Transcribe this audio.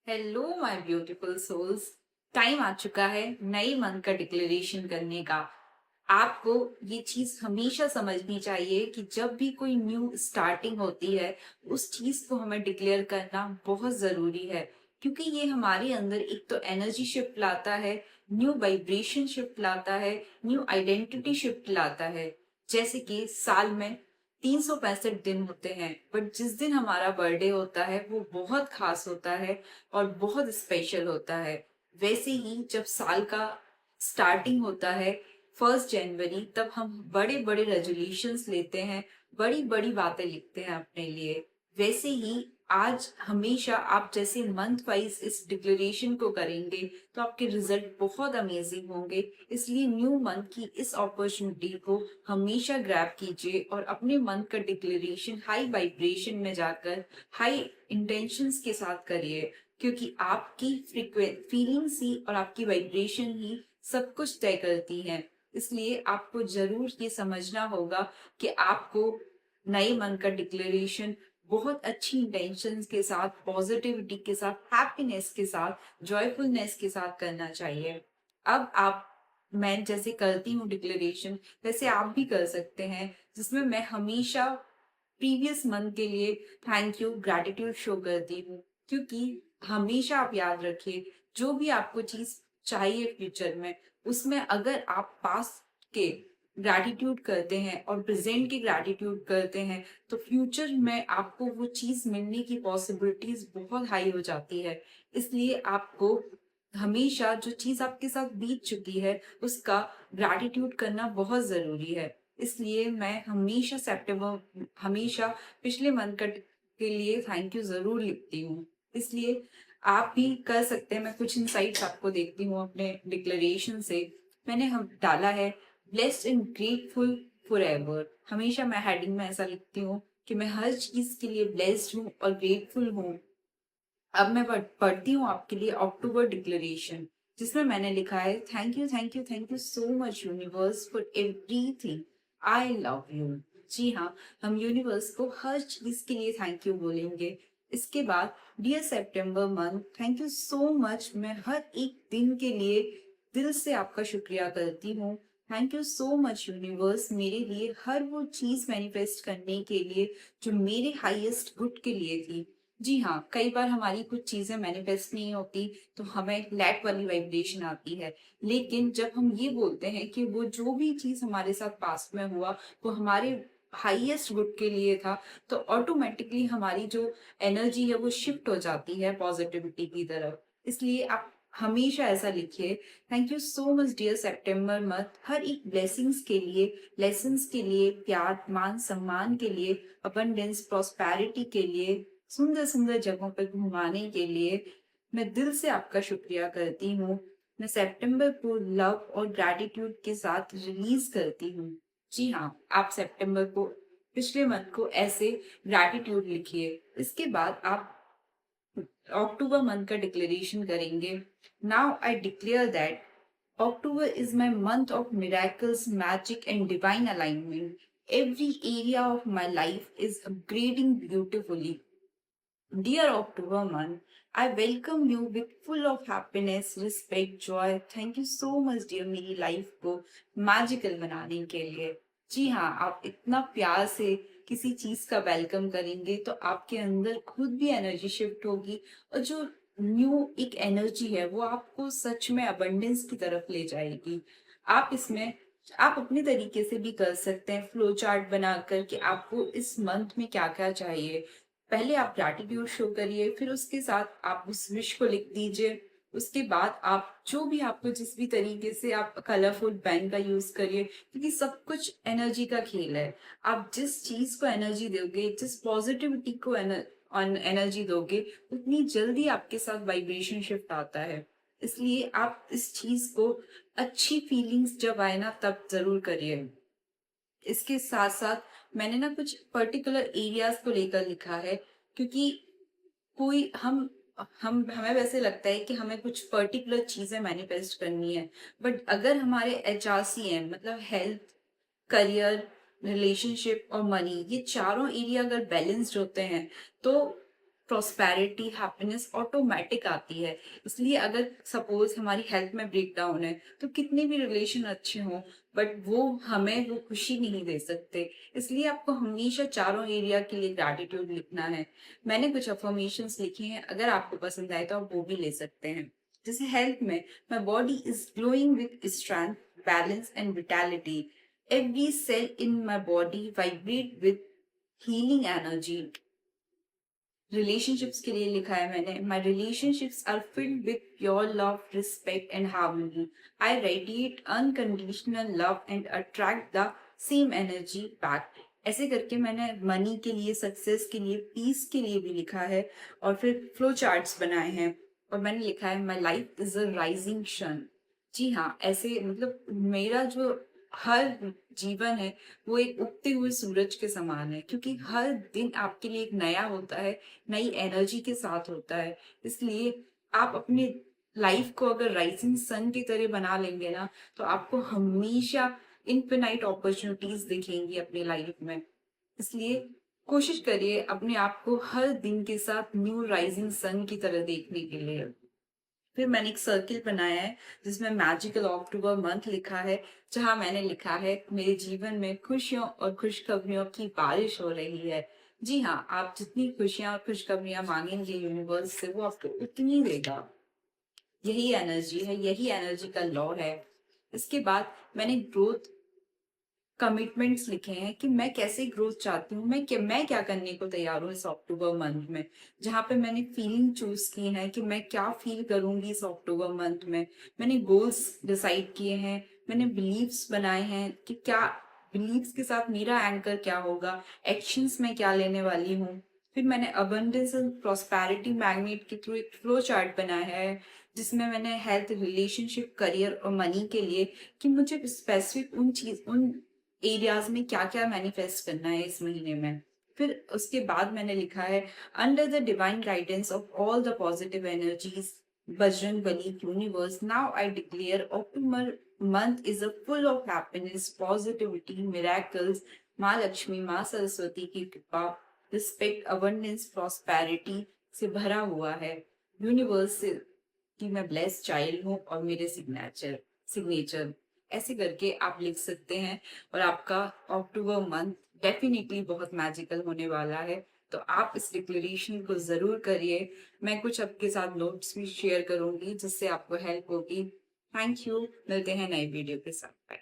Hello my beautiful souls. Time आ चुका है नई मंथ का डिक्लेरेशन करने का। आपको ये चीज हमेशा समझनी चाहिए कि जब भी कोई न्यू स्टार्टिंग होती है उस चीज को हमें डिक्लेयर करना बहुत जरूरी है, क्योंकि ये हमारे अंदर एक तो एनर्जी शिफ्ट लाता है, न्यू वाइब्रेशन शिफ्ट लाता है, न्यू आइडेंटिटी शिफ्ट लाता है। जैसे कि साल में 365 दिन होते हैं, बट जिस दिन हमारा बर्थडे होता है वो बहुत खास होता है और बहुत स्पेशल होता है। वैसे ही जब साल का स्टार्टिंग होता है 1 जनवरी, तब हम बड़े बड़े रेजोल्यूशंस लेते हैं, बड़ी बड़ी बातें लिखते हैं अपने लिए। वैसे ही आज हमेशा आप जैसे मंथ वाइज इस डिक्लेरेशन को करेंगे तो आपके रिजल्ट बहुत अमेजिंग होंगे। इसलिए न्यू मंथ की इस अपॉर्चुनिटी को हमेशा ग्रैब कीजिए और अपने मंथ का डिक्लेरेशन हाई वाइब्रेशन में जाकर हाई इंटेंशंस के साथ करिए, क्योंकि आपकी फ्रीक्वेंट फीलिंग्स ही और आपकी वाइब्रेशन ही सब कुछ तय करती हैं। इसलिए आपको जरूर ये समझना होगा कि आपको नए मन का डिक्लेरेशन बहुत अच्छी इंटेंशंस के साथ, पॉजिटिविटी के साथ, हैप्पीनेस के साथ, जॉयफुलनेस के साथ करना चाहिए। अब आप मैं जैसे करती हूँ डिक्लेरेशन, वैसे आप भी कर सकते हैं, जिसमें मैं हमेशा प्रीवियस मंथ के लिए थैंक यू ग्रैटिट्यूड शो करती हूँ। क्योंकि हमेशा आप याद रखिए, जो भी आपको चीज चाहिए फ्यूचर में, उसमें अगर आप पास्ट के ग्रैटिट्यूड करते हैं और प्रेजेंट की ग्रैटिट्यूड करते हैं तो फ्यूचर में आपको वो चीज मिलने की पॉसिबिलिटीज बहुत हाई हो जाती है। इसलिए आपको हमेशा जो चीज आपके साथ बीत चुकी है उसका ग्रैटिट्यूड करना बहुत जरूरी है। इसलिए मैं हमेशा पिछले मंथ के लिए थैंक यू जरूर लिखती हूँ। इसलिए आप भी कर सकते हैं। मैं कुछ इंसाइट्स आपको देखती हूँ अपने डिक्लेरेशन से। मैंने हम डाला है blessed and grateful for ever. हमेशा मैं हेडिंग में ऐसा लिखती हूँ कि मैं हर चीज के लिए ब्लेस्ड हूँ और ग्रेटफुल हूँ। अब मैं पढ़ती हूँ आपके लिए अक्टूबर डिक्लेरेशन, जिसमें मैंने लिखा है thank you thank you thank you so much universe for everything, I love you. जी हाँ, हम यूनिवर्स को हर चीज के लिए थैंक यू बोलेंगे। इसके बाद dear September month, thank you so much. मैं हर एक दिन के लिए दिल से आपका शुक्रिया करती हूँ। Thank you so much universe, मेरे लिए हर वो चीज मैनिफेस्ट करने के लिए जो मेरे हाईएस्ट गुड के लिए थी। जी हाँ, कई बार हमारी कुछ चीजें मैनिफेस्ट नहीं होती तो हमें लैक वाली वाइब्रेशन आती है। लेकिन जब हम ये बोलते हैं कि वो जो भी चीज हमारे साथ पास्ट में हुआ वो हमारे हाईएस्ट गुड के लिए था, तो ऑटोमेटिकली हमारी जो एनर्जी है वो शिफ्ट हो जाती है पॉजिटिविटी की तरफ। इसलिए आप हमेशा ऐसा लिखिए, thank you so much dear September month, हर एक ब्लेसिंग्स के लिए, लेसन्स के लिए, प्यार मान सम्मान के लिए, अबंडेंस प्रॉस्पेरिटी के लिए, सुंदर सुंदर जगहों पर घुमाने के लिए। मैं दिल से आपका शुक्रिया करती हूँ। मैं सितंबर को लव और ग्रैटिट्यूड के साथ रिलीज करती हूँ। जी हाँ, आप सितंबर को, पिछले मंथ को ऐसे ग्रैटिट्यूड लिखिए। इसके बाद आप अक्टूबर मंथ का डिक्लेरेशन करेंगे। Now I declare that October is my month of miracles, magic, and divine alignment. Every area of my life is upgrading beautifully. Dear October month, I welcome you with full of happiness, respect, joy. Thank you so much, dear, मेरी life को magical बनाने के लिए। जी हाँ, आप इतना प्यार से किसी चीज का वेलकम करेंगे तो आपके अंदर खुद भी एनर्जी शिफ्ट होगी, और जो न्यू एक एनर्जी है वो आपको सच में अबंडेंस की तरफ ले जाएगी। आप इसमें आप अपने तरीके से भी कर सकते हैं, फ्लो चार्ट बनाकर कि आपको इस मंथ में क्या क्या चाहिए। पहले आप ग्रैटिट्यूड शो करिए, फिर उसके साथ आप उस विश को लिख दीजिए। उसके बाद आप जो भी आपको जिस भी तरीके से आप कलरफुल पेन का यूज करिए, क्योंकि सब कुछ एनर्जी का खेल है। आप जिस चीज को एनर्जी दोगे, जिस पॉजिटिविटी को एनर्जी दोगे, उतनी जल्दी आपके साथ वाइब्रेशन शिफ्ट आता है। इसलिए आप इस चीज को, अच्छी फीलिंग्स जब आए ना तब जरूर करिए। इसके साथ साथ मैंने ना कुछ पर्टिकुलर एरियाज को लेकर लिखा है, क्योंकि कोई हम हमें वैसे लगता है कि हमें कुछ पर्टिकुलर चीजें मैनिफेस्ट करनी है, बट अगर हमारे HRCM मतलब हेल्थ, करियर, रिलेशनशिप और मनी, ये चारों एरिया अगर बैलेंस्ड होते हैं तो प्रॉस्पेरिटी, हैप्पीनेस ऑटोमेटिक आती है। इसलिए अगर सपोज हमारी हेल्थ में ब्रेकडाउन है तो कितने भी रिलेशन अच्छे हों बट वो हमें वो खुशी नहीं दे सकते। इसलिए आपको हमेशा चारों एरिया के लिए ग्रैटिट्यूड लिखना है। मैंने कुछ अफर्मेशंस लिखी हैं, अगर आपको पसंद आए तो आप वो भी ले सकते हैं। जैसे हेल्थ में, my body is glowing with strength, balance and vitality. Every cell in my body vibrate with healing energy. Relationships के लिए लिखा है मैंने, my relationships are filled with pure love, respect and harmony. I radiate unconditional love and attract the same energy back. ऐसे करके मैंने money के लिए, सक्सेस के लिए, पीस के लिए भी लिखा है और फिर फ्लो चार्ट्स बनाए हैं। और मैंने लिखा है my life is a rising sun. जी हाँ, ऐसे मतलब मेरा जो हर जीवन है वो एक उगते हुए सूरज के समान है, क्योंकि हर दिन आपके लिए एक नया होता है, नई एनर्जी के साथ होता है। इसलिए आप अपनी लाइफ को अगर राइजिंग सन की तरह बना लेंगे ना, तो आपको हमेशा इनफिनाइट अपॉर्चुनिटीज दिखेंगी अपनी लाइफ में। इसलिए कोशिश करिए अपने आप को हर दिन के साथ न्यू राइजिंग सन की तरह देखने के लिए। फिर मैंने एक सर्किल बनाया है जिसमें मैजिकल अक्टूबर मंथ लिखा है, जहां मैंने लिखा है मेरे जीवन में खुशियों और खुशखबरियों की बारिश हो रही है। जी हाँ, आप जितनी खुशियां और खुशखबरियां मांगेंगे यूनिवर्स से, वो आपको उतनी देगा। यही एनर्जी है, यही एनर्जी का लॉ है। इसके बाद मैंने ग्रोथ कमिटमेंट्स लिखे हैं कि मैं कैसे ग्रोथ चाहती हूँ, मैं क्या करने को तैयार हूँ इस अक्टूबर मंथ में। जहाँ पे मैंने फीलिंग चूज की है कि मैं क्या फील करूंगी इस अक्टूबर मंथ में। मैंने गोल्स डिसाइड किए हैं, मैंने बिलीव्स बनाए हैं कि क्या बिलीव्स के साथ मेरा एंकर क्या होगा, एक्शंस में क्या लेने वाली हूँ। फिर मैंने अबंडेंस एंड प्रॉस्पेरिटी मैग्नेट के थ्रू एक फ्लो चार्ट बनाया है, जिसमें मैंने हेल्थ, रिलेशनशिप, करियर और मनी के लिए कि मुझे स्पेसिफिक उन एरियाज में क्या क्या मैनिफेस्ट करना है इस महीने में। फिर उसके बाद मैंने लिखा है under the divine guidance of all the positive energies, Bajrang Bali, universe, now I declare October month is a full of happiness, positivity, miracles, माँ लक्ष्मी, माँ सरस्वती की कृपा, रिस्पेक्ट, अबंडेंस, प्रॉस्पेरिटी से भरा हुआ है। यूनिवर्स से कि मैं ब्लेस्ड चाइल्ड हूँ और मेरे सिग्नेचर ऐसे करके आप लिख सकते हैं। और आपका अक्टूबर मंथ डेफिनेटली बहुत मैजिकल होने वाला है। तो आप इस डिक्लेरेशन को जरूर करिए। मैं कुछ आपके साथ नोट्स भी शेयर करूंगी जिससे आपको हेल्प होगी। थैंक यू, मिलते हैं नए वीडियो के साथ। बाय।